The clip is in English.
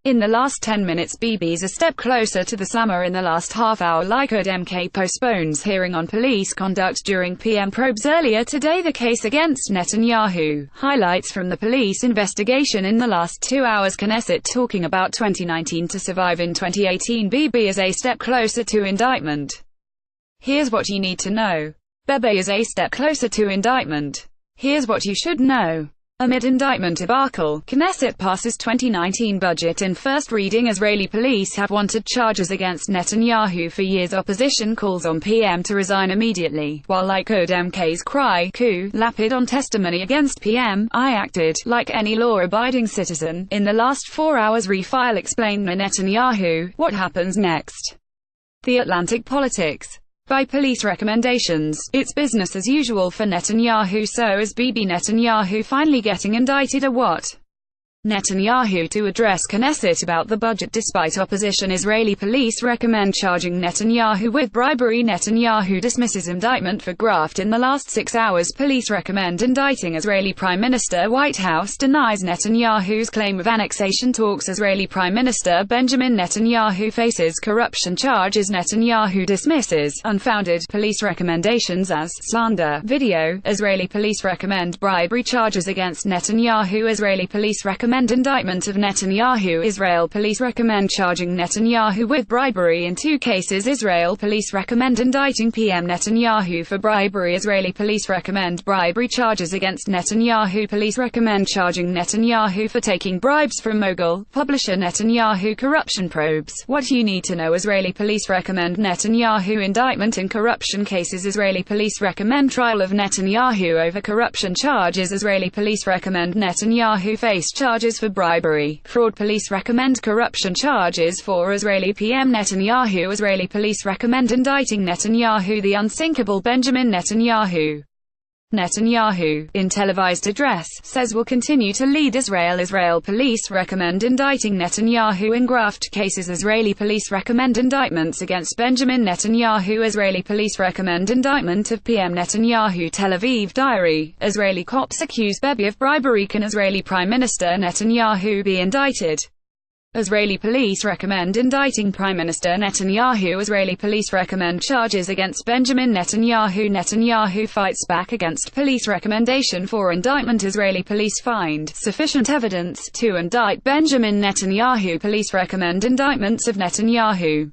In the last 10 minutes, Bibi's a step closer to the slammer. In the last half hour, Likud MK postpones hearing on police conduct during PM probes. Earlier today, the case against Netanyahu. Highlights from the police investigation in the last 2 hours. Knesset talking about 2019 to survive in 2018. Bibi is a step closer to indictment. Here's what you need to know. Bibi is a step closer to indictment. Here's what you should know. Amid indictment debacle, Knesset passes 2019 budget in first reading. Israeli police have wanted charges against Netanyahu for years. Opposition calls on PM to resign immediately, while Likud MKs cry coup. Lapid on testimony against PM: I acted like any law-abiding citizen. In the last 4 hours, REFILE-EXPLAINER-Netanyahu. What happens next? The Atlantic politics. By police recommendations, it's business as usual for Netanyahu. So is Bibi. Netanyahu finally getting indicted, or what? Netanyahu to address Knesset about the budget despite opposition. Israeli police recommend charging Netanyahu with bribery. Netanyahu dismisses indictment for graft. In the last 6 hours, police recommend indicting Israeli Prime Minister. White House denies Netanyahu's claim of annexation talks. Israeli Prime Minister Benjamin Netanyahu faces corruption charges. Netanyahu dismisses unfounded police recommendations as slander. Video. Israeli police recommend bribery charges against Netanyahu. Israeli police recommend indictment of Netanyahu. Israel police recommend charging Netanyahu with bribery in 2 cases. Israel police recommend indicting PM Netanyahu for bribery. Israeli police recommend bribery charges against Netanyahu. Police recommend charging Netanyahu for taking bribes from mogul publisher Netanyahu corruption probes. What you need to know. Israeli police recommend Netanyahu indictment in corruption cases. Israeli police recommend trial of Netanyahu over corruption charges. Israeli police recommend Netanyahu face charges for bribery, fraud. Police recommend corruption charges for Israeli PM Netanyahu. Israeli police recommend indicting Netanyahu. The unthinkable Benjamin Netanyahu. Netanyahu, in televised address, says will continue to lead Israel. Israel police recommend indicting Netanyahu in graft cases. Israeli police recommend indictments against Benjamin Netanyahu. Israeli police recommend indictment of PM Netanyahu. Tel Aviv diary. Israeli cops accuse Bibi of bribery. Can Israeli Prime Minister Netanyahu be indicted? Israeli police recommend indicting Prime Minister Netanyahu. Israeli police recommend charges against Benjamin Netanyahu. Netanyahu fights back against police recommendation for indictment. Israeli police find sufficient evidence to indict Benjamin Netanyahu. Police recommend indictments of Netanyahu.